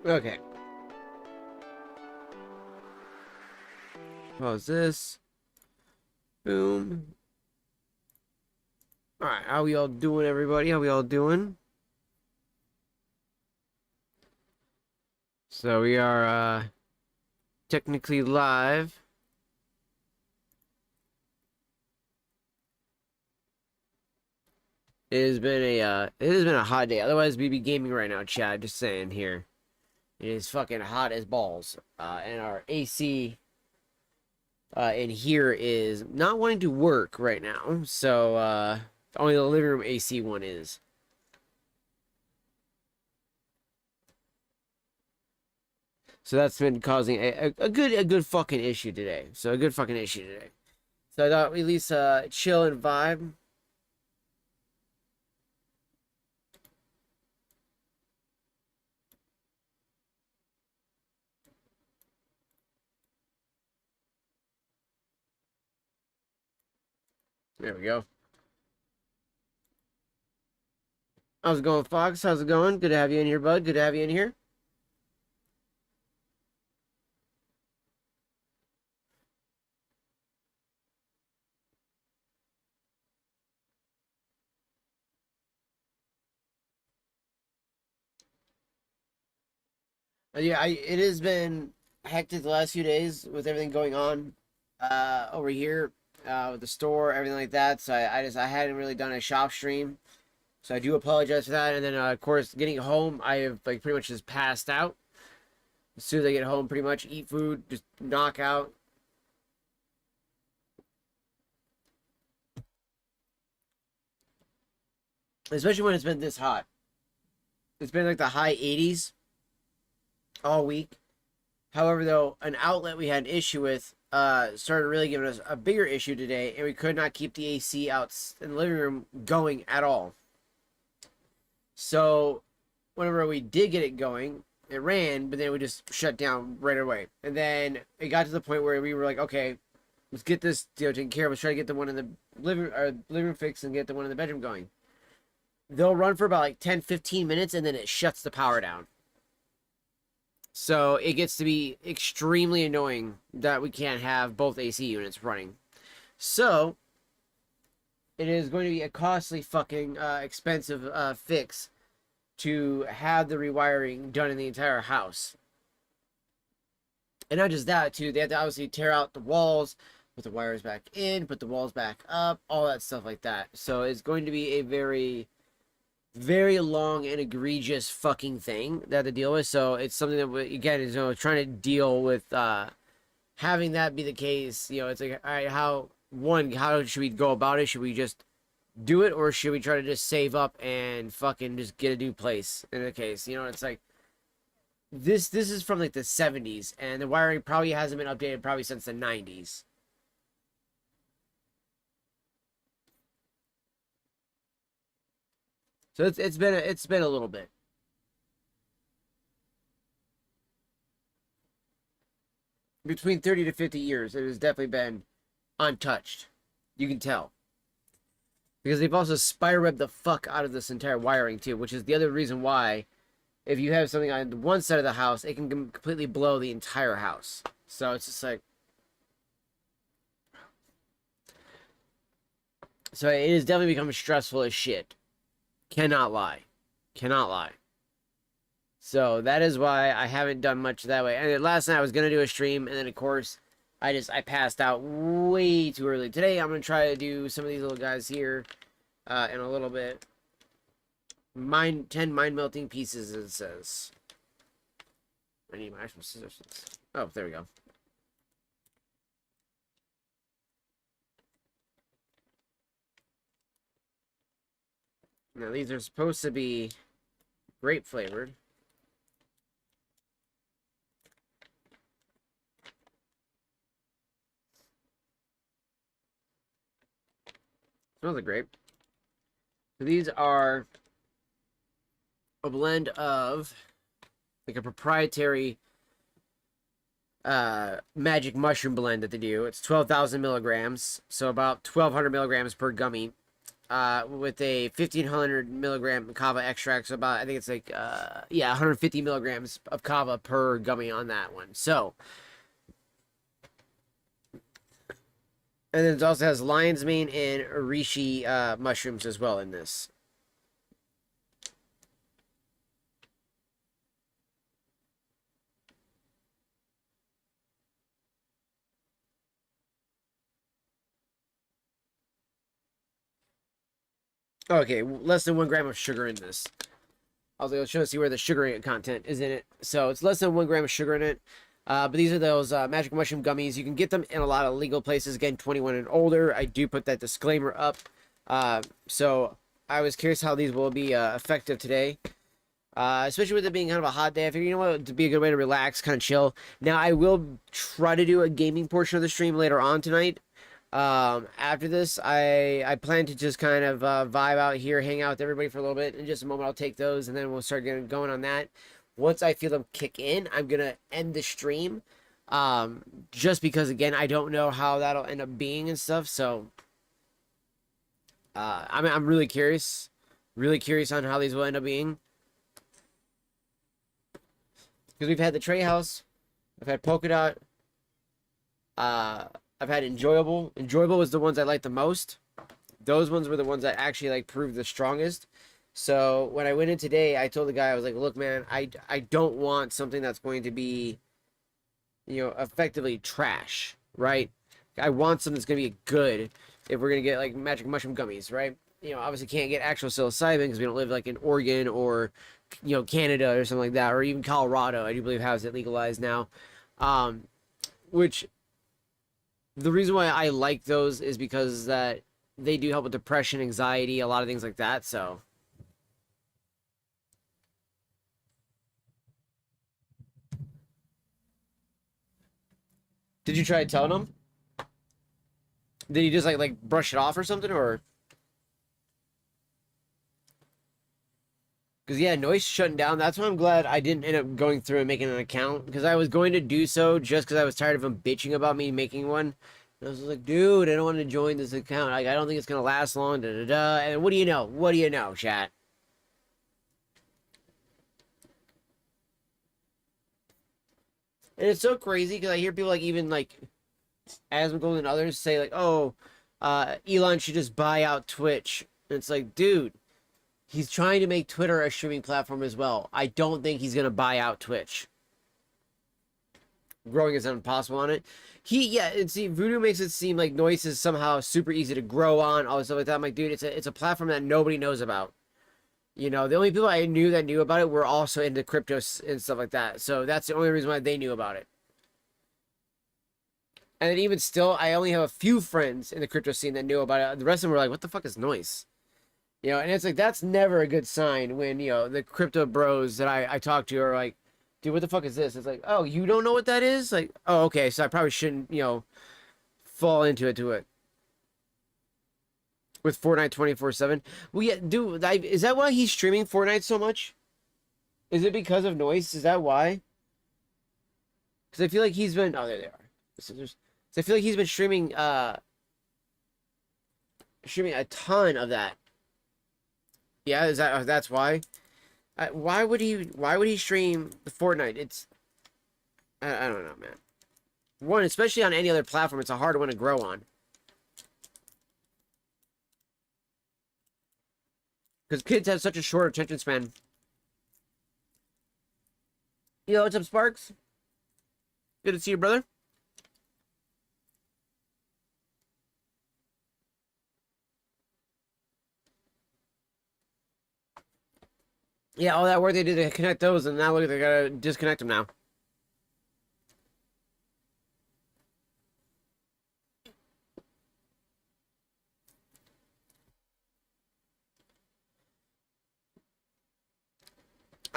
Okay. Pause this. Boom. Alright, how we all doing, everybody? How we all doing? So we are technically live. It has been a hot day. Otherwise we'd be gaming right now, Chad. Just saying here. It is fucking hot as balls. And our AC in here is not wanting to work right now. So only the living room AC one is. So that's been causing a good fucking issue today. So a good fucking issue today. So I thought we at least chill and vibe. There we go. How's it going, Fox? How's it going? Good to have you in here, bud. Good to have you in here. Yeah, it has been hectic the last few days with everything going on over here with the store, everything like that. So I hadn't really done a shop stream. So I do apologize for that. And then of course getting home, I have like pretty much just passed out. As soon as I get home, pretty much eat food, just knock out. Especially when it's been this hot. It's been like the high 80s all week. However, though, an outlet we had an issue with started really giving us a bigger issue today, and we could not keep the AC out in the living room going at all. So, whenever we did get it going, it ran, but then we just shut down right away. And then it got to the point where we were like, okay, let's get this taken care of. Let's try to get the one in the living room fixed and get the one in the bedroom going. They'll run for about like 10-15 minutes, and then it shuts the power down. So it gets to be extremely annoying that we can't have both AC units running. So it is going to be a costly fucking expensive fix to have the rewiring done in the entire house. And not just that, too. They have to obviously tear out the walls, put the wires back in, put the walls back up, all that stuff like that. So it's going to be a very long and egregious fucking thing that to deal with. So it's something that we, again, is trying to deal with having that be the case. It's like, all right, how should we go about it? Should we just do it, or should we try to just save up and fucking just get a new place in the case? It's like this is from like the 70s, and the wiring probably hasn't been updated probably since the 90s. So it's been a little bit. Between 30 to 50 years, it has definitely been untouched. You can tell. Because they've also spider-webbed the fuck out of this entire wiring too, which is the other reason why if you have something on one side of the house, it can completely blow the entire house. So it's just like, so it has definitely become stressful as shit. Cannot lie. Cannot lie. So that is why I haven't done much that way. And then last night I was going to do a stream, and then of course I passed out way too early. Today I'm going to try to do some of these little guys here in a little bit. 10 mind melting pieces, it says. I need my actual scissors. Oh, there we go. Now these are supposed to be grape flavored. Smells like grape. So these are a blend of like a proprietary magic mushroom blend that they do. It's 12,000 milligrams, so about 1,200 milligrams per gummy. with a 1500 milligram kava extract. So about, I think it's like, yeah, 150 milligrams of kava per gummy on that one. So, and then it also has lion's mane and reishi mushrooms as well in this. Okay, less than 1 gram of sugar in this. I was like, trying to see where the sugar content is in it. So it's less than 1 gram of sugar in it. But these are those magic mushroom gummies. You can get them in a lot of legal places. Again, 21 and older. I do put that disclaimer up. So I was curious how these will be effective today. Especially with it being kind of a hot day. I figured, you know what, to be a good way to relax, kind of chill. Now, I will try to do a gaming portion of the stream later on tonight. After this, I plan to just kind of vibe out here, hang out with everybody for a little bit. In just a moment, I'll take those, and then we'll start getting going on that. Once I feel them kick in, I'm gonna end the stream. Just because, again, I don't know how that'll end up being and stuff. So, I'm really curious on how these will end up being. Because we've had the Trey House, I've had Polka Dot, I've had Enjoyable. Enjoyable was the ones I liked the most. Those ones were the ones that actually like proved the strongest. So when I went in today, I told the guy, I was like, look, man, I don't want something that's going to be, you know, effectively trash, right? I want something that's going to be good if we're going to get like magic mushroom gummies, right? You know, obviously can't get actual psilocybin because we don't live like in Oregon or, you know, Canada or something like that, or even Colorado. I do believe has it legalized now. Which the reason why I like those is because that they do help with depression, anxiety, a lot of things like that. So did you try telling them? Did you just like brush it off or something, or? Because, yeah, noise shutting down. That's why I'm glad I didn't end up going through and making an account. Because I was going to do so just because I was tired of him bitching about me making one. And I was like, dude, I don't want to join this account. Like, I don't think it's going to last long. Da, da, da. And what do you know? What do you know, chat? And it's so crazy because I hear people like even like Asmongold and others say like, oh, Elon should just buy out Twitch. And it's like, dude, he's trying to make Twitter a streaming platform as well. I don't think he's going to buy out Twitch. Growing is impossible on it. Yeah, and see, Voodoo makes it seem like Noise is somehow super easy to grow on, all this stuff like that. I'm like, dude, it's a platform that nobody knows about. You know, the only people I knew that knew about it were also into crypto and stuff like that. So that's the only reason why they knew about it. And then even still, I only have a few friends in the crypto scene that knew about it. The rest of them were like, what the fuck is Noise? You know, and it's like, that's never a good sign when, you know, the crypto bros that I talk to are like, dude, what the fuck is this? It's like, oh, you don't know what that is? Like, oh, okay, so I probably shouldn't, you know, fall into it. With Fortnite 24/7. Well, yeah, dude, is that why he's streaming Fortnite so much? Is it because of noise? Is that why? Because I feel like he's been, oh, there they are. So I feel like he's been streaming a ton of that. Yeah, that's why? Why would he stream the Fortnite? It's I don't know, man. One, especially on any other platform, it's a hard one to grow on. Because kids have such a short attention span. Yo, what's up, Sparks? Good to see you, brother. Yeah, all that work they did to connect those, and now look, they gotta disconnect them now.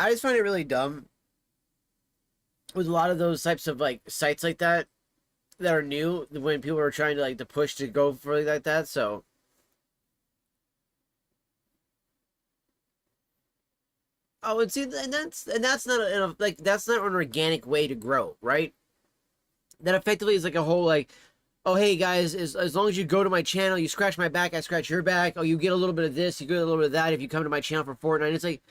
I just find it really dumb with a lot of those types of like sites like that are new when people are trying to like to push to go for like that. So oh, and see, and that's not like that's not an organic way to grow, right? That effectively is like a whole like, oh, hey guys, as long as you go to my channel, you scratch my back, I scratch your back. Oh, you get a little bit of this, you get a little bit of that if you come to my channel for Fortnite. It's like,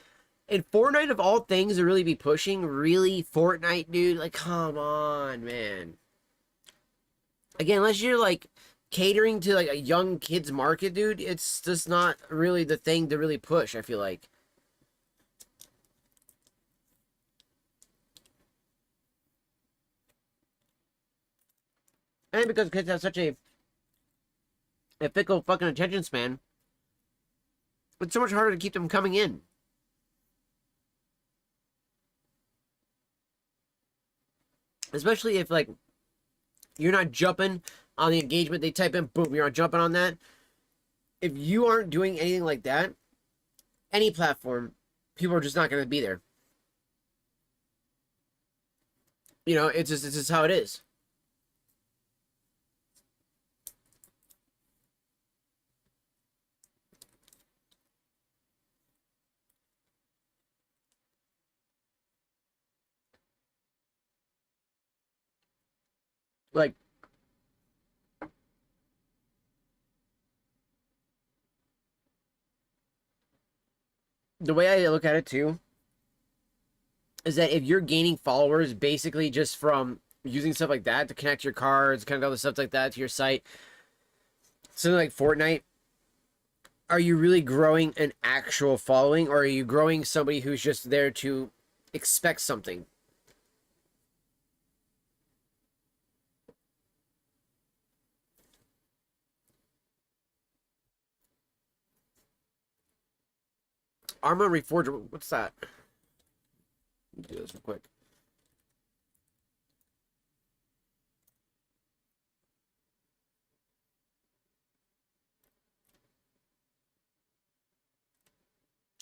in Fortnite of all things to really be pushing, really Fortnite, dude, like, come on, man. Again, unless you're like catering to like a young kids market, dude, it's just not really the thing to really push, I feel like. And because kids have such a fickle fucking attention span, it's so much harder to keep them coming in. Especially if, like, you're not jumping on the engagement. They type in, boom, you're not jumping on that. If you aren't doing anything like that, any platform, people are just not going to be there. You know, it's just how it is. Like, the way I look at it too is that if you're gaining followers basically just from using stuff like that to connect your cards, kind of other stuff like that to your site, something like Fortnite, are you really growing an actual following, or are you growing somebody who's just there to expect something? Arma Reforger, what's that? Let me do this real quick.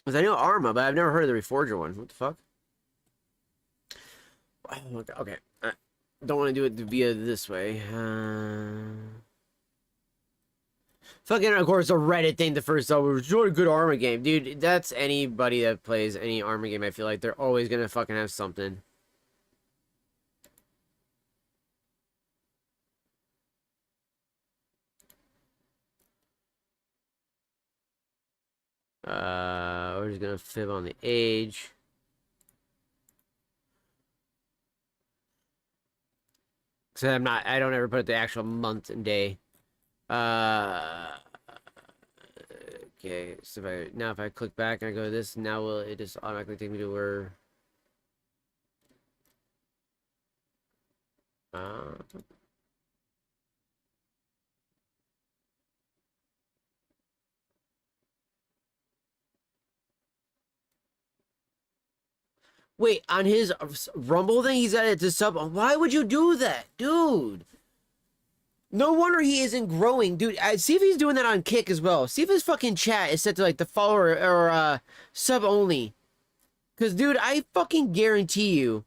Because I know Arma, but I've never heard of the Reforger one. What the fuck? Oh, okay. I don't want to do it via this way. Fucking, of course, a Reddit thing. The first time was really good Arma game, dude. That's anybody that plays any Arma game. I feel like they're always gonna fucking have something. We're just gonna fib on the age. So I don't ever put the actual month and day. Okay, so if I click back and I go to this, now will it just automatically take me to where? Uh, Wait, on his Rumble thing, he's got it to sub. Why would you do that, dude? No wonder he isn't growing, dude. See if he's doing that on Kick as well. See if his fucking chat is set to like the follower or sub only. Cause, dude, I fucking guarantee you.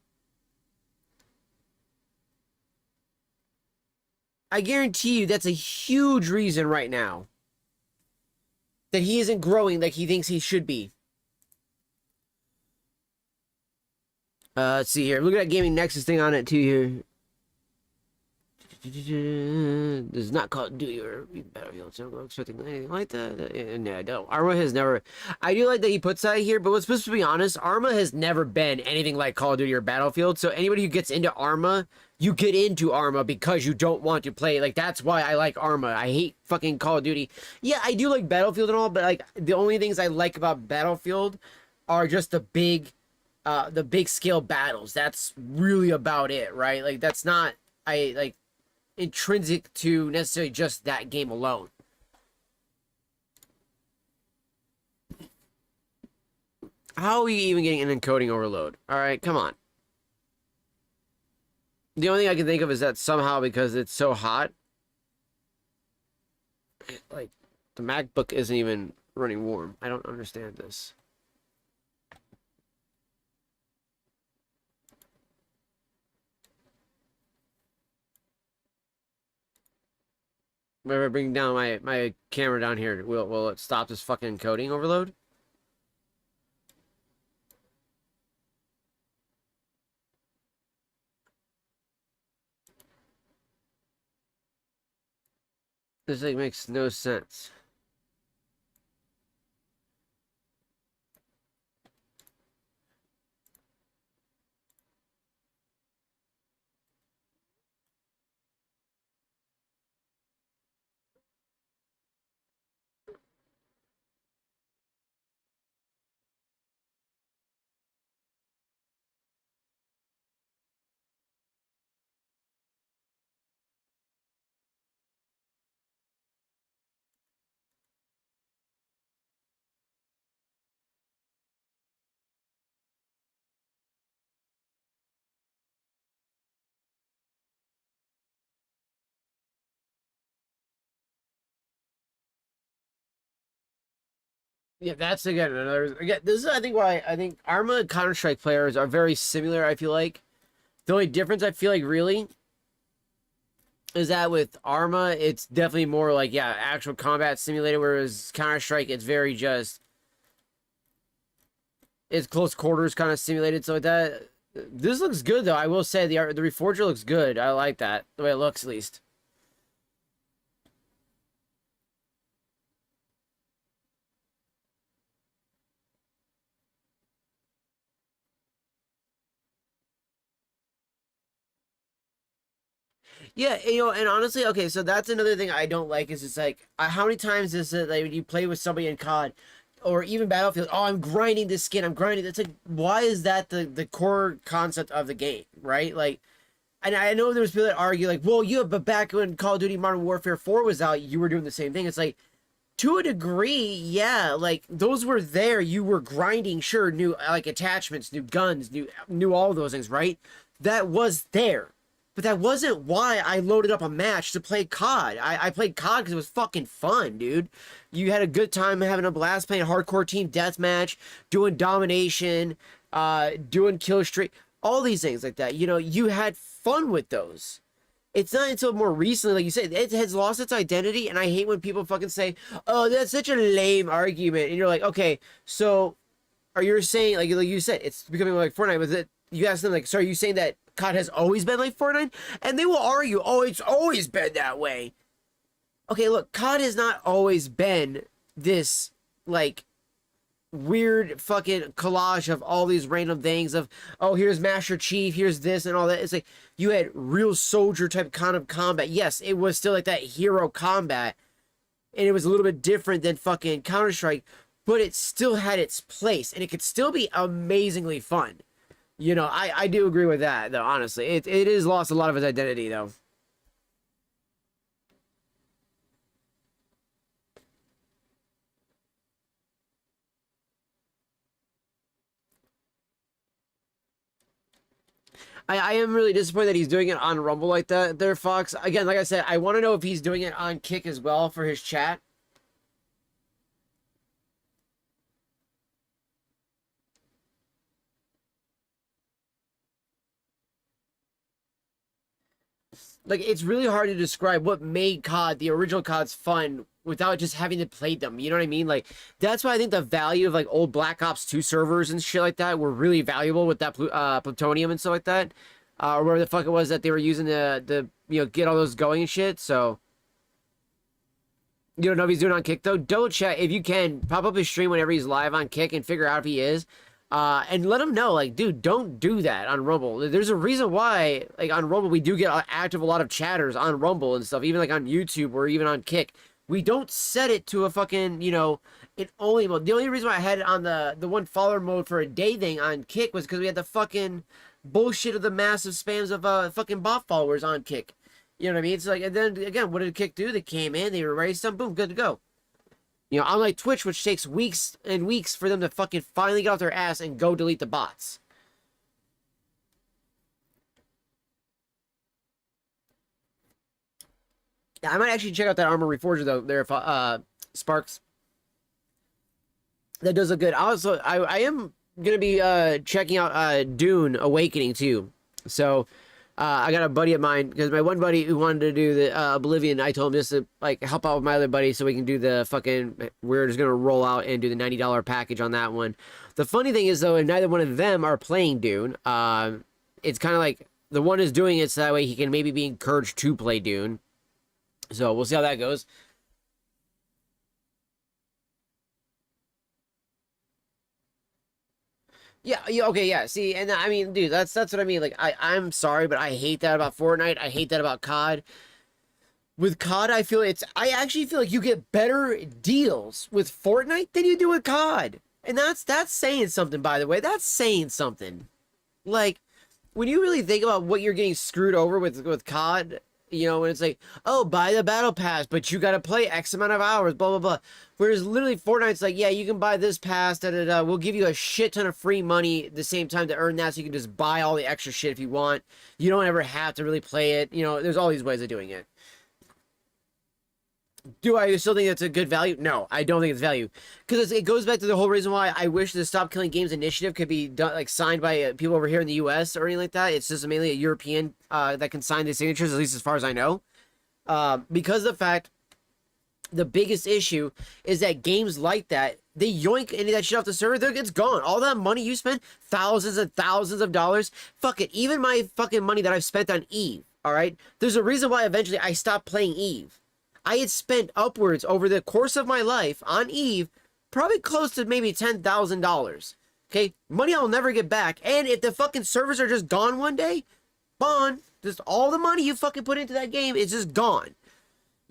I guarantee you that's a huge reason right now that he isn't growing like he thinks he should be. Let's see here. Look at that Gaming Nexus thing on it too here. This is not Call of Duty or Battlefield, so I'm expecting anything like that. No, I don't. Arma has never. I do like that he puts that here, but let's supposed to be honest, Arma has never been anything like Call of Duty or Battlefield. So anybody who gets into Arma, you get into Arma because you don't want to play. Like, that's why I like Arma. I hate fucking Call of Duty. Yeah, I do like Battlefield and all, but like the only things I like about Battlefield are just the big scale battles. That's really about it, right? Like, that's not intrinsic to necessarily just that game alone. How are you even getting an encoding overload? All right, come on. The only thing I can think of is that somehow because it's so hot, like the MacBook isn't even running warm. I don't understand this. Whenever I bring down my camera down here, will it stop this fucking encoding overload? This like makes no sense. Yeah, that's again another. Again, this is I think why I think Arma and Counter Strike players are very similar. I feel like the only difference I feel like really is that with Arma, it's definitely more like yeah, actual combat simulated. Whereas Counter Strike, it's very just it's close quarters kind of simulated. So that this looks good though. I will say the Reforger looks good. I like that the way it looks at least. Yeah, and honestly, okay, so that's another thing I don't like is it's like, how many times is it like when you play with somebody in COD or even Battlefield? Oh, I'm grinding this skin. I'm grinding. It's like, why is that the core concept of the game, right? Like, and I know there's people that argue like, well, but back when Call of Duty Modern Warfare 4 was out, you were doing the same thing. It's like, to a degree, yeah, like those were there. You were grinding, sure, new like attachments, new guns, new all those things, right? That was there. But that wasn't why I loaded up a match to play COD. I played COD because it was fucking fun, dude. You had a good time having a blast playing hardcore team deathmatch, doing domination, doing kill streak, all these things like that. You had fun with those. It's not until more recently, like you said, it has lost its identity, and I hate when people fucking say, "Oh, that's such a lame argument," and you're like, "Okay, so are you saying like you said it's becoming like Fortnite?" Was it you ask them like, "So are you saying that COD has always been like Fortnite?" And they will argue, "Oh, it's always been that way." Okay, look, COD has not always been this like weird fucking collage of all these random things of, oh, here's Master Chief, here's this and all that. It's like you had real soldier type kind of combat. Yes, it was still like that hero combat, and it was a little bit different than fucking Counter-Strike, but it still had its place, and it could still be amazingly fun. I do agree with that, though, honestly. It is lost a lot of its identity, though. I am really disappointed that he's doing it on Rumble like that there, Fox. Again, like I said, I want to know if he's doing it on Kick as well for his chat. Like, it's really hard to describe what made COD, the original COD's fun without just having to play them. You know what I mean? Like, that's why I think the value of, like, old Black Ops 2 servers and shit like that were really valuable with that plutonium and stuff like that. Or whatever the fuck it was that they were using to get all those going and shit. So, you don't know if he's doing it on Kick, though? Double check. If you can, pop up his stream whenever he's live on Kick and figure out if he is. And let him know, like, dude, don't do that on Rumble. There's a reason why, like, on Rumble, we do get active a lot of chatters on Rumble and stuff, even, like, on YouTube or even on Kick. We don't set it to a fucking, it only mode. The only reason why I had it on the one follower mode for a day thing on Kick was because we had the fucking bullshit of the massive spams of fucking bot followers on Kick. You know what I mean? It's like, and then, again, what did Kick do? They came in, they erased them, boom, good to go. Unlike Twitch, which takes weeks and weeks for them to fucking finally get off their ass and go delete the bots. Yeah, I might actually check out that Armor Reforger, though, there, Sparks. That does look good. Also, I am going to be checking out Dune Awakening, too. So, I got a buddy of mine, because my one buddy who wanted to do the Oblivion, I told him just to like help out with my other buddy so we can do the fucking, we're just going to roll out and do the $90 package on that one. The funny thing is, though, neither one of them are playing Dune. It's kind of like the one is doing it so that way he can maybe be encouraged to play Dune. So we'll see how that goes. Yeah, yeah, okay, yeah. See, and I mean, dude, that's what I mean. Like, I'm sorry, but I hate that about Fortnite. I hate that about COD. With COD, I actually feel like you get better deals with Fortnite than you do with COD. And that's saying something, by the way. That's saying something. Like, when you really think about what you're getting screwed over with COD, when it's like, oh, buy the battle pass, but you got to play X amount of hours, blah blah blah. Whereas literally Fortnite's like, yeah, you can buy this pass, da da da. We'll give you a shit ton of free money at the same time to earn that, so you can just buy all the extra shit if you want. You don't ever have to really play it. There's all these ways of doing it. Do I still think that's a good value? No, I don't think it's value, because it goes back to the whole reason why I wish the Stop Killing Games initiative could be done, like signed by people over here in the U.S. or anything like that. It's just mainly a European that can sign the signatures, at least as far as I know. Because of the fact, the biggest issue is that games like that, they yoink any of that shit off the server, it's gone. All that money you spent, thousands and thousands of dollars, fuck it. Even my fucking money that I've spent on Eve, all right? There's a reason why eventually I stopped playing Eve. I had spent upwards over the course of my life on Eve, probably close to maybe $10,000. Okay, money I'll never get back. And if the fucking servers are just gone one day, gone. Just all the money you fucking put into that game is just gone.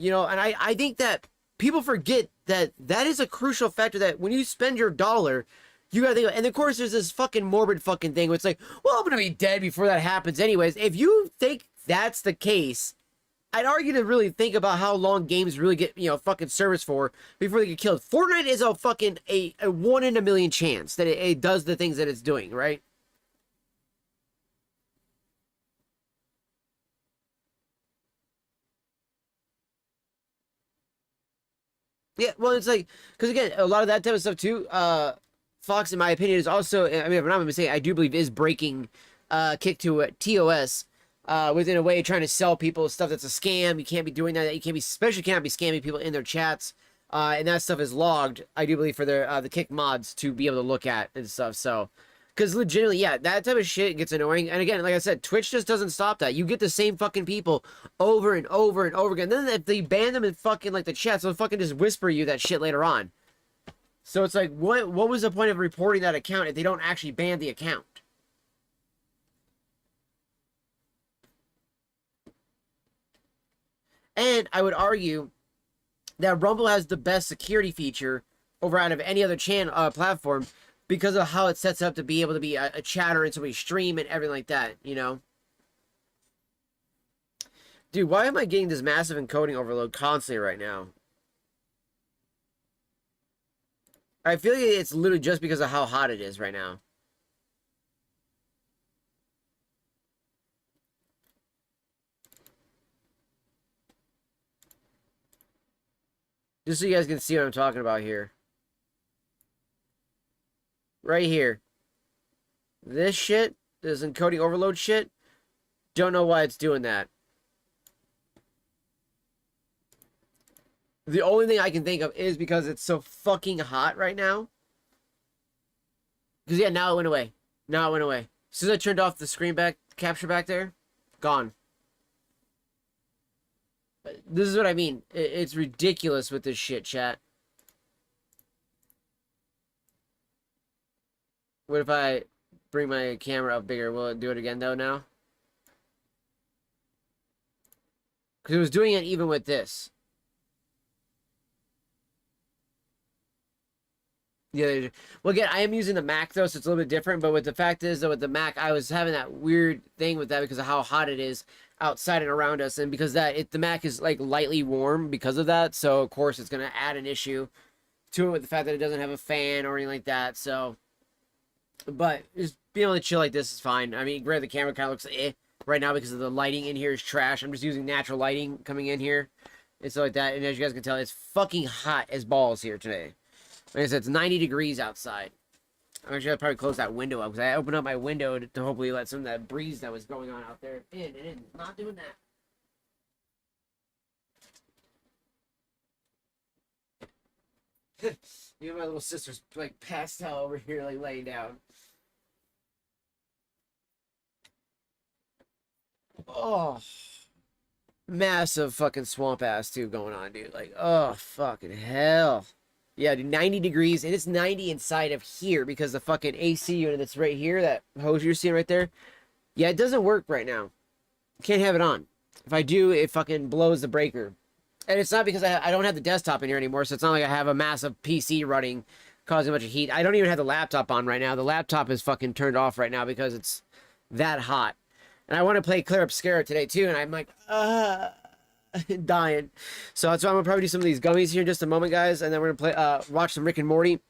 And I think that people forget that that is a crucial factor, that when you spend your dollar, you gotta think. And of course, there's this fucking morbid fucking thing where it's like, well, I'm gonna be dead before that happens anyways. If you think that's the case, I'd argue to really think about how long games really get, fucking service for before they get killed. Fortnite is a fucking a 1 in a million chance that it does the things that it's doing, right? Yeah, well, it's like, because again, a lot of that type of stuff too, Fox, in my opinion, is also, I mean, if I'm not mistaken, I do believe is breaking kick to TOS within a way, trying to sell people stuff that's a scam. You can't be doing that. You can't be, especially cannot be scamming people in their chats. And that stuff is logged, I do believe, for their the kick mods to be able to look at and stuff. So, because legitimately, yeah, that type of shit gets annoying. And again, like I said, Twitch just doesn't stop that. You get the same fucking people over and over and over again. Then if they ban them in fucking like the chats, they'll fucking just whisper you that shit later on. So it's like, what was the point of reporting that account if they don't actually ban the account? And I would argue that Rumble has the best security feature over out of any other channel platform, because of how it sets up to be able to be a chatter and somebody stream and everything like that. Dude, why am I getting this massive encoding overload constantly right now? I feel like it's literally just because of how hot it is right now. Just so you guys can see what I'm talking about here. Right here. This shit, this encoding overload shit, don't know why it's doing that. The only thing I can think of is because it's so fucking hot right now. Because, yeah, now it went away. Now it went away. As soon as I turned off the screen capture back there, gone. This is what I mean. It's ridiculous with this shit, chat. What if I bring my camera up bigger? Will it do it again, though, now? Because it was doing it even with this. Yeah. Well, again, I am using the Mac, though, so it's a little bit different. But with the fact is, though, with the Mac, I was having that weird thing with that because of how hot it is outside and around us. And because the Mac is, like, lightly warm because of that. So, of course, it's going to add an issue to it with the fact that it doesn't have a fan or anything like that. So, but just being able to chill like this is fine. I mean, granted, the camera kind of looks right now because of the lighting in here is trash. I'm just using natural lighting coming in here and stuff like that. And as you guys can tell, it's fucking hot as balls here today. Like I said, it's 90 degrees outside. I'm actually gonna probably close that window up because I opened up my window to hopefully let some of that breeze that was going on out there in, and it's not doing that. Even my little sister's like passed out over here, like laying down. Oh, Massive fucking swamp ass too going on, dude. Like, oh fucking hell. Yeah, dude, 90 degrees, and it's 90 inside of here because the fucking AC unit that's right here, that hose you're seeing right there, yeah, it doesn't work right now. Can't have it on. If I do, it fucking blows the breaker. And it's not because I don't have the desktop in here anymore, so it's not like I have a massive PC running, causing a bunch of heat. I don't even have the laptop on right now. The laptop is fucking turned off right now because it's that hot. And I want to play Clear Obscura today too, and I'm like, dying. So that's why I'm gonna probably do some of these gummies here in just a moment, guys, and then we're gonna play, watch some Rick and Morty.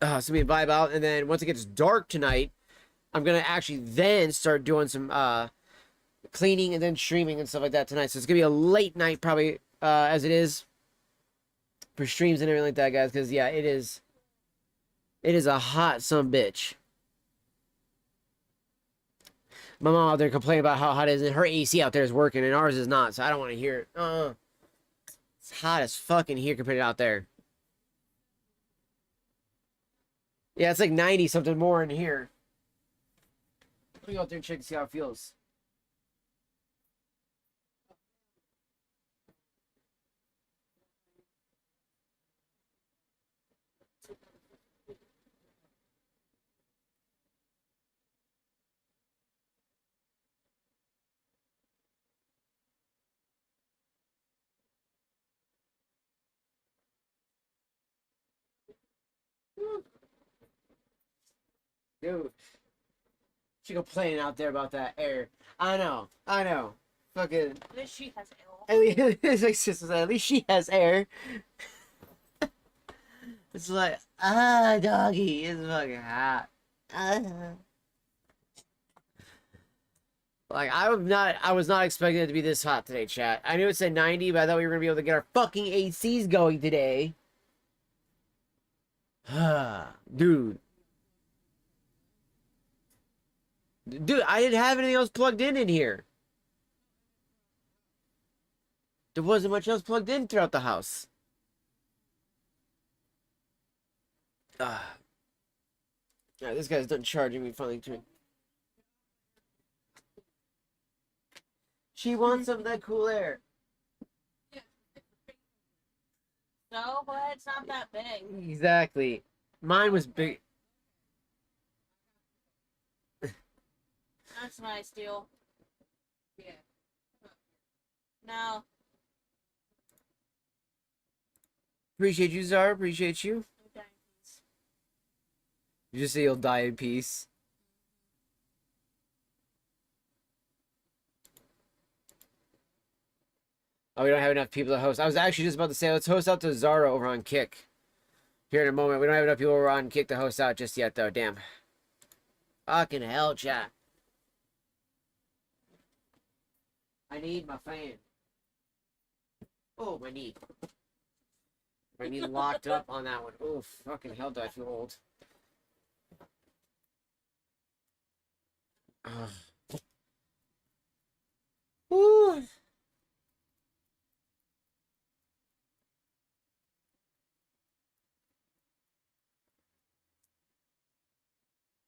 It's gonna be a vibe out, and then once it gets dark tonight, I'm gonna actually then start doing some cleaning and then streaming and stuff like that tonight. So it's gonna be a late night probably, as it is for streams and everything like that, guys. Because yeah, it is a hot son bitch. My mom out there complaining about how hot it is, and her AC out there is working, and ours is not, so I don't want to hear it. It's hot as fucking here compared to out there. Yeah, it's like 90 something more in here. Let me go out there and check to see how it feels. Dude, she complaining out there about that air. I know. Fucking. At least she has air. At least she has air. It's like, doggy, it's fucking hot. Like, I was not expecting it to be this hot today, chat. I knew it said 90, but I thought we were gonna be able to get our fucking ACs going today. Dude. Dude, I didn't have anything else plugged in here. There wasn't much else plugged in throughout the house. Alright, this guy's done charging me finally too. She wants some of that cool air. No, but it's not that big. Exactly. Mine was big. That's nice, deal. Yeah. No. Appreciate you, Zara. Appreciate you. Okay. You just say you'll die in peace. Oh, we don't have enough people to host. I was actually just about to say, let's host out to Zara over on Kick. Here in a moment. We don't have enough people over on Kick to host out just yet, though. Damn. Fucking hell, chat. I need my fan. Oh, my knee. My knee locked up on that one. Oh, fucking hell, do I feel old. Woo.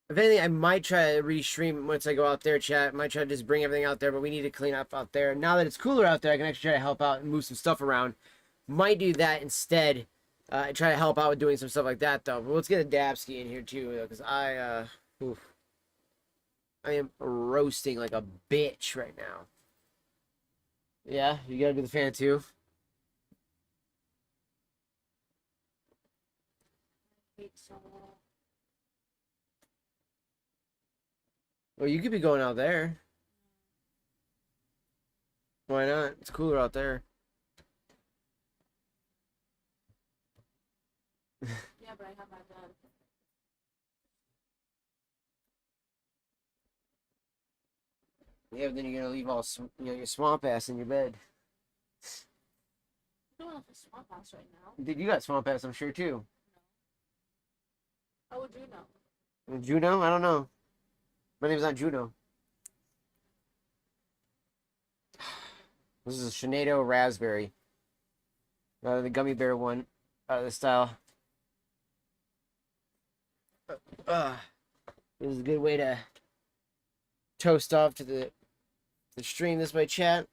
If anything, I might try to restream once I go out there, chat. Might try to just bring everything out there, but we need to clean up out there. Now that it's cooler out there, I can actually try to help out and move some stuff around. Might do that instead. Try to help out with doing some stuff like that, though. But let's get a Dabski in here, too, because I am roasting like a bitch right now. Yeah, you gotta do the fan, too. Well, you could be going out there. Why not? It's cooler out there. Yeah, but I have my bed. Yeah, but then you're gonna leave all your swamp ass in your bed. I don't have a swamp house right now. Dude, you got swamp ass, I'm sure too. How would you know? Juno? I don't know. My name's not Juno. This is a Shenado Raspberry. The gummy bear one. The style. This is a good way to toast off to the stream this way, chat.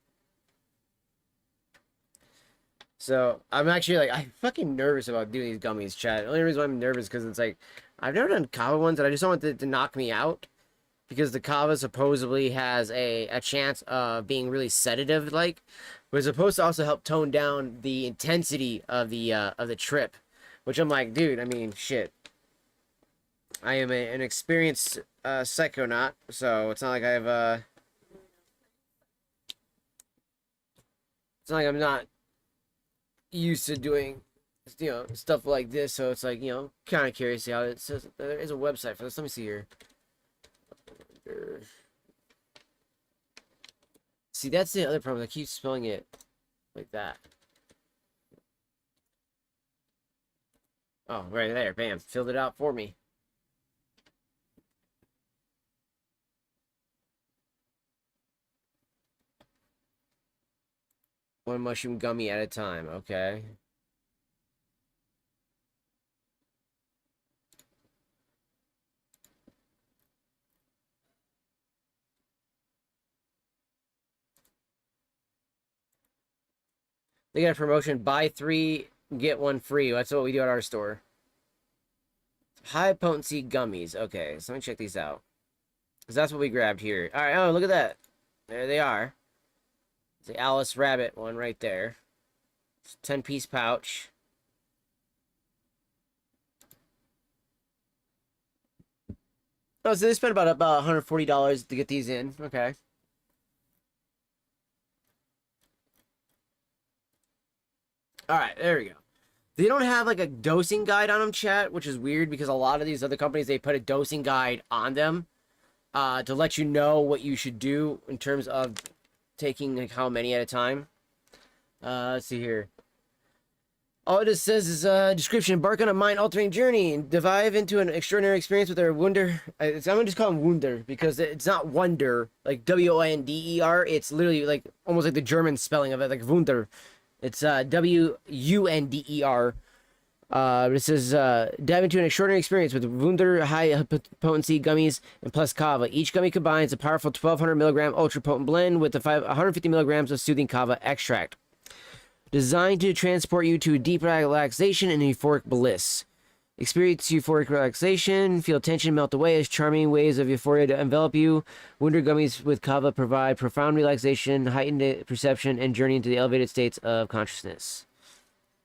So I'm actually like I'm fucking nervous about doing these gummies, chat. The only reason why I'm nervous because it's like I've never done kava ones, and I just don't want it to knock me out because the kava supposedly has a chance of being really sedative, like, but it's supposed to also help tone down the intensity of the trip, which I'm like, dude. I mean, shit. I am an experienced psychonaut, so it's not like it's not like I'm not used to doing, stuff like this. So it's like, kind of curious how it says there is a website for this. Let me see here. See, that's the other problem. I keep spelling it like that. Oh, right there. Bam. Filled it out for me. One mushroom gummy at a time. Okay. They got a promotion. Buy 3, get 1 free. That's what we do at our store. High potency gummies. Okay, so let me check these out. Because that's what we grabbed here. Alright, oh, look at that. There they are. The Alice Rabbit one right there. It's a 10-piece pouch. Oh, so they spent about $140 to get these in. Okay. Alright, there we go. They don't have like a dosing guide on them, chat, which is weird because a lot of these other companies, they put a dosing guide on them to let you know what you should do in terms of taking like how many at a time. Let's see here. All it just says is description: embark on a mind-altering journey and dive into an extraordinary experience with our wonder. I'm gonna just call them Wunder because it's not wonder like Wunder. It's literally like almost like the German spelling of it, like Wunder. It's Wunder. It says dive into an extraordinary experience with Wunder high potency gummies and plus kava. Each gummy combines a powerful 1,200 milligram ultra potent blend with 150 milligrams of soothing kava extract, designed to transport you to a deep relaxation and euphoric bliss. Experience euphoric relaxation, feel tension melt away as charming waves of euphoria to envelop you. Wunder gummies with kava provide profound relaxation, heightened perception, and journey into the elevated states of consciousness.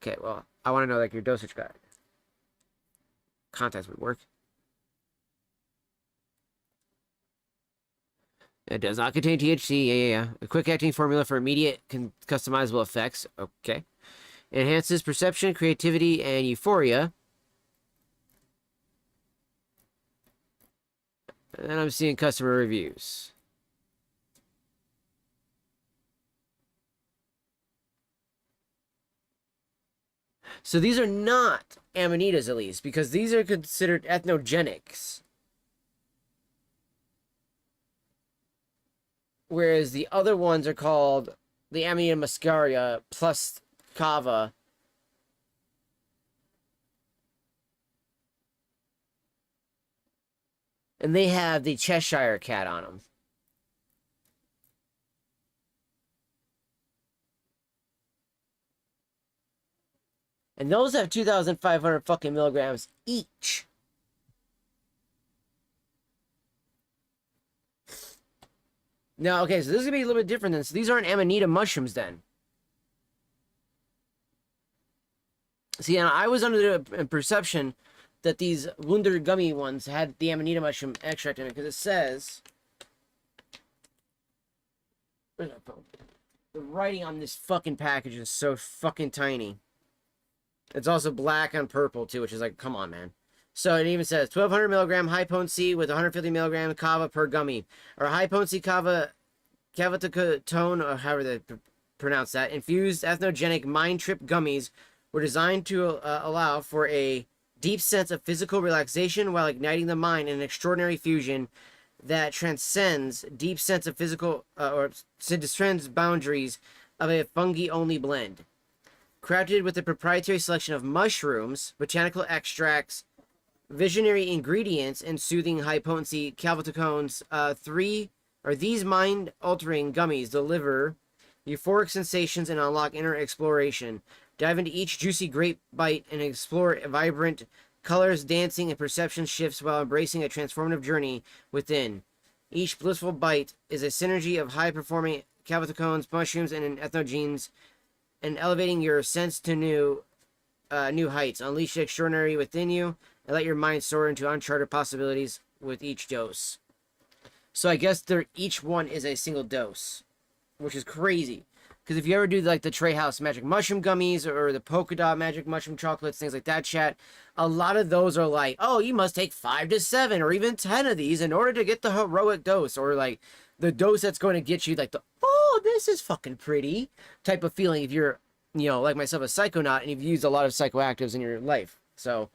Okay, well, I want to know like your dosage guide. Contacts would work. It does not contain THC. Yeah. A quick-acting formula for immediate customizable effects. Okay. Enhances perception, creativity, and euphoria. And then I'm seeing customer reviews. So these are not amanitas, at least, because these are considered ethnogenics. Whereas the other ones are called the Amanita muscaria plus kava. And they have the Cheshire cat on them. And those have 2,500 fucking milligrams each. Now, okay, so this is going to be a little bit different then. So these aren't Amanita mushrooms then. See, and I was under the perception that these Wunder gummy ones had the Amanita mushroom extract in it because it says... Where's that phone? The writing on this fucking package is so fucking tiny. It's also black on purple too, which is like, come on, man. So it even says 1,200 milligram high potency with 150 milligram kava per gummy, or high potency kava, cavatone, or however they pronounce that. Infused ethnogenic mind trip gummies were designed to allow for a deep sense of physical relaxation while igniting the mind in an extraordinary fusion that transcends deep sense of physical or transcends boundaries of a fungi-only blend. Crafted with a proprietary selection of mushrooms, botanical extracts, visionary ingredients, and soothing high-potency cavatocones, these mind-altering gummies deliver euphoric sensations and unlock inner exploration. Dive into each juicy grape bite and explore vibrant colors, dancing, and perception shifts while embracing a transformative journey within. Each blissful bite is a synergy of high-performing cavathicones, mushrooms, and entheogens, and elevating your sense to new heights. Unleash the extraordinary within you, and let your mind soar into uncharted possibilities with each dose. So I guess each one is a single dose, which is crazy. Because if you ever do like the Treehouse Magic Mushroom Gummies or the Polka Dot Magic Mushroom Chocolates, things like that, chat, a lot of those are like, oh, you must take 5 to 7 or even 10 of these in order to get the heroic dose, or like the dose that's going to get you like the, oh, this is fucking pretty type of feeling if you're, like myself, a psychonaut, and you've used a lot of psychoactives in your life. So,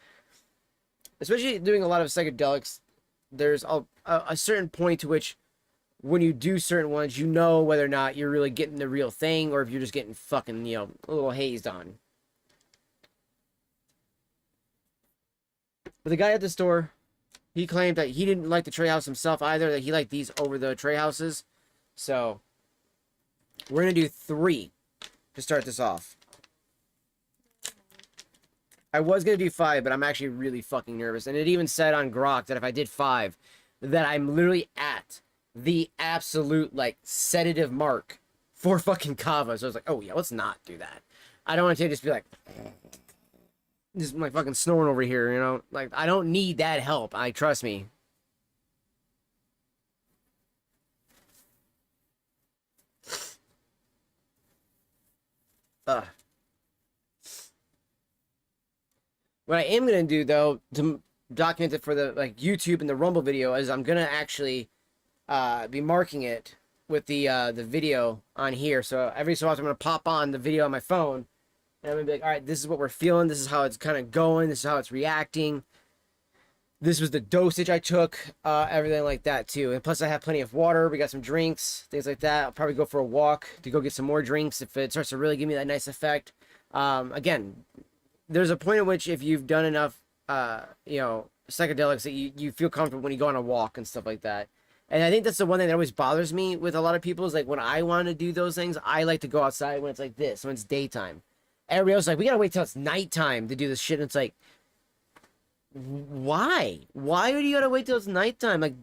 especially doing a lot of psychedelics, there's a certain point to which when you do certain ones, you know whether or not you're really getting the real thing or if you're just getting fucking, a little hazed on. But the guy at the store, he claimed that he didn't like the tray house himself either, that he liked these over the tray houses. So, we're going to do 3 to start this off. I was going to do 5, but I'm actually really fucking nervous. And it even said on Grok that if I did 5, that I'm literally at the absolute, like, sedative mark for fucking kava. So I was like, oh, yeah, let's not do that. I don't want to just be like, just like fucking snoring over here, Like, I don't need that help. Trust me. Ugh. What I am going to do, though, to document it for the, like, YouTube and the Rumble video is I'm going to actually be marking it with the video on here. So every so often I'm going to pop on the video on my phone and I'm going to be like, all right, this is what we're feeling. This is how it's kind of going. This is how it's reacting. This was the dosage I took, everything like that too. And plus I have plenty of water. We got some drinks, things like that. I'll probably go for a walk to go get some more drinks if it starts to really give me that nice effect. Again, there's a point at which if you've done enough, psychedelics that you feel comfortable when you go on a walk and stuff like that. And I think that's the one thing that always bothers me with a lot of people is like when I want to do those things, I like to go outside when it's like this, when it's daytime. Everybody else is like, we gotta wait till it's nighttime to do this shit. And it's like, why? Why would you gotta wait till it's nighttime? Like,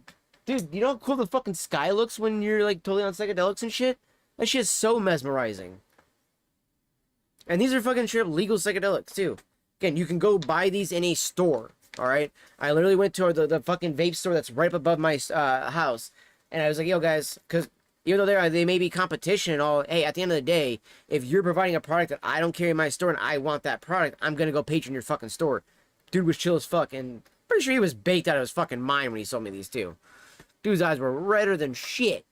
dude, you know how cool the fucking sky looks when you're like totally on psychedelics and shit? That shit is so mesmerizing. And these are fucking straight up legal psychedelics too. Again, you can go buy these in a store. All right, I literally went to the fucking vape store that's right up above my house, and I was like, yo guys, because even though they may be competition and all, hey, at the end of the day, if you're providing a product that I don't carry in my store and I want that product, I'm gonna go patron your fucking store. Dude was chill as fuck, and pretty sure he was baked out of his fucking mind when he sold me these too. Dude's eyes were redder than shit.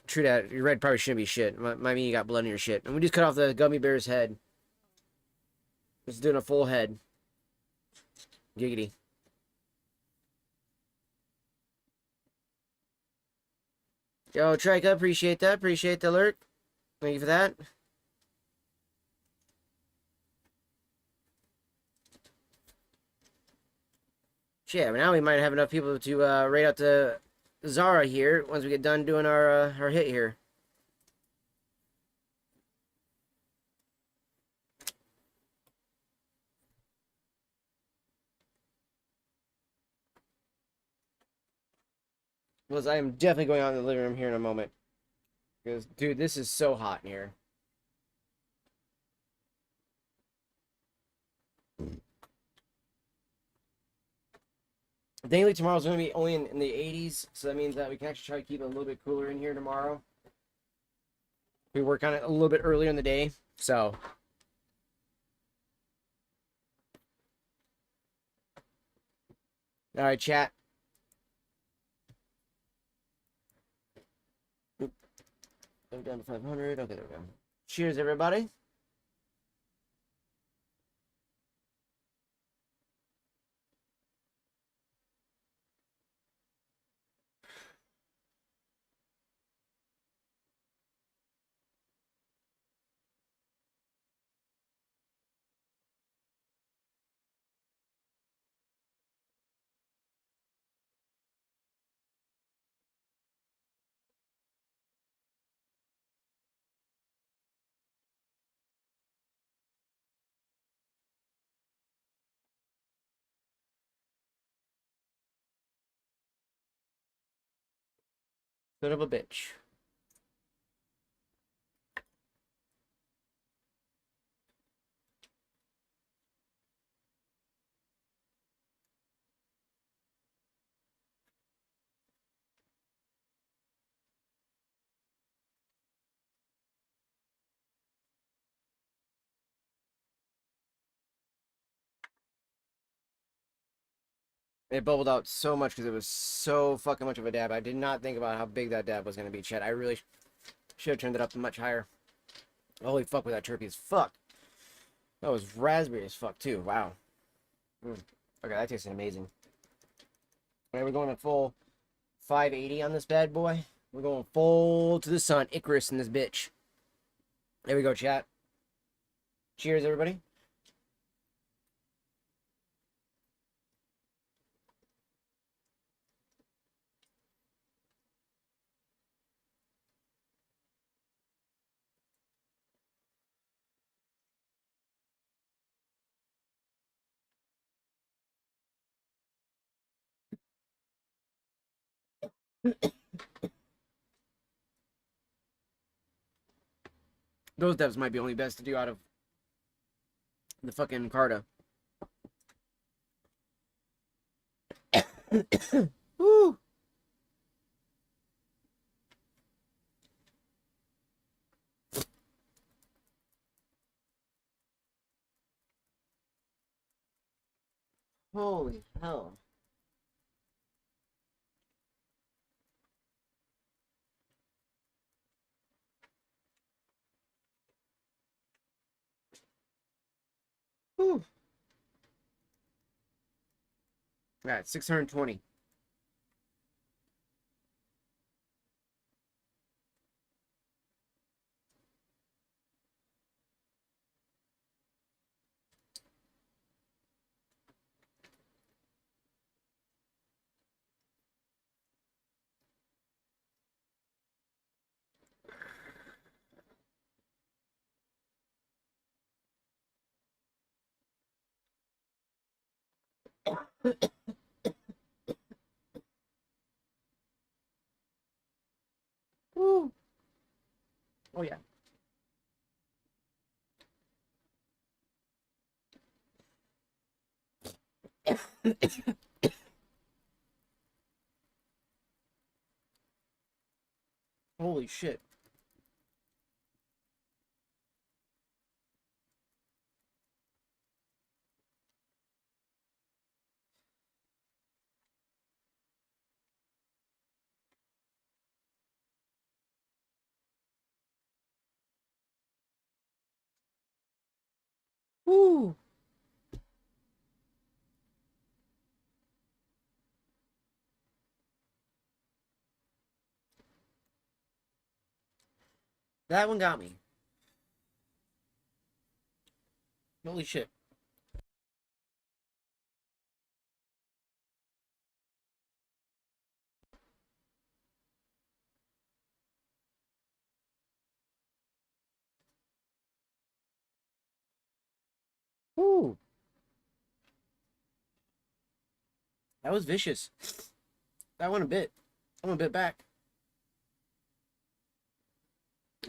True that. Your red probably shouldn't be shit. I mean, you got blood in your shit. And we just cut off the gummy bear's head. Just doing a full head. Giggity. Yo, Trika, appreciate that. Appreciate the alert. Thank you for that. Shit, but now we might have enough people to raid out the Zara here once we get done doing our hit here. Because I am definitely going out in the living room here in a moment. Because, dude, this is so hot in here. Thankfully, tomorrow's going to be only in the 80s, so that means that we can actually try to keep it a little bit cooler in here tomorrow. We work on it a little bit earlier in the day, so. All right, chat. Oop. Go down to 500. Okay, there we go. Cheers, everybody. Son of a bitch. It bubbled out so much because it was so fucking much of a dab. I did not think about how big that dab was going to be, Chet. I really should have turned it up much higher. Holy fuck, was that chirpy as fuck. That was raspberry as fuck, too. Wow. Okay, that tasted amazing. All right, we're going to full 580 on this bad boy. We're going full to the sun. Icarus in this bitch. There we go, chat. Cheers, everybody. Those devs might be only best to do out of the fucking Carta. Woo! Holy hell. Woo! Alright, 620. Woo! Oh yeah. Holy shit. Woo! That one got me. Holy shit. Woo! That was vicious. That one a bit. I went a bit back.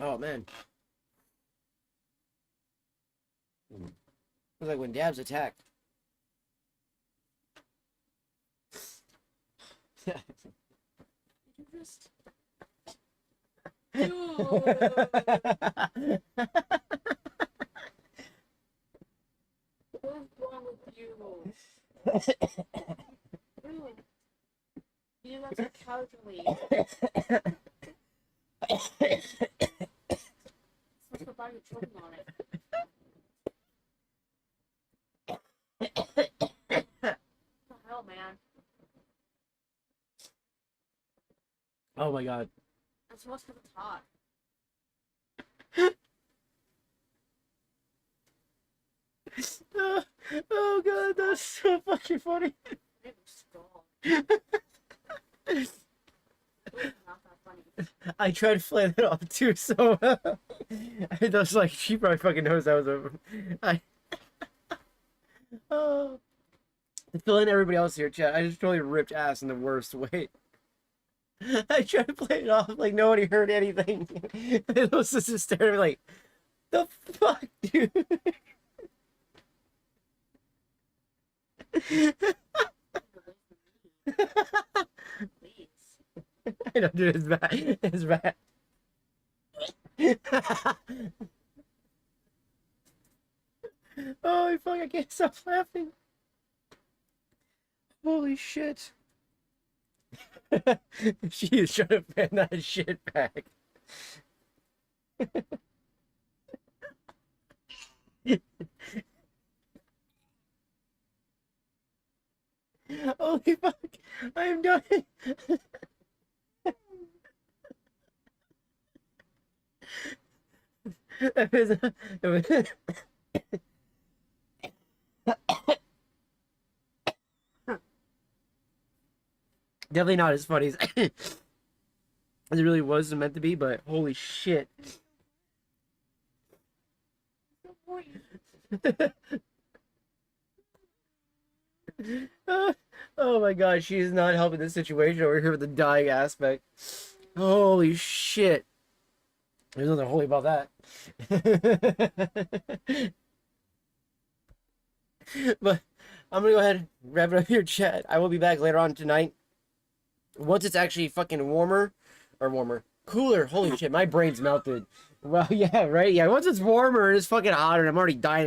Oh man. It was like when dabs attacked. Did you just... Dude! What's wrong with you? Dude. You do that so casually. It's like about you choking on it. What the hell, man? Oh my god. I'm supposed to have a talk. Oh god, that's so fucking funny. Maybe stall. It's not that funny. I tried to play that off too, so I was like, she probably fucking knows that was a. Oh. To fill in everybody else here, chat, I just totally ripped ass in the worst way. I tried to play it off like nobody heard anything. And little sister stared at me like, the fuck, dude? Please. I don't do it. It's bad. It's bad. Oh, fuck, I can't stop laughing. Holy shit. She is trying to fan that shit back. Holy fuck. I am dying. It was definitely not as funny as it really was meant to be, but holy shit. Oh my god, she is not helping the situation over here with the dying aspect. Holy shit. There's nothing holy about that. But I'm gonna go ahead and wrap it up here, chat. I will be back later on tonight. Once it's actually fucking warmer, cooler. Holy shit, my brain's melted. Well, yeah, right. Yeah, once it's warmer and it's fucking hotter, I'm already dying.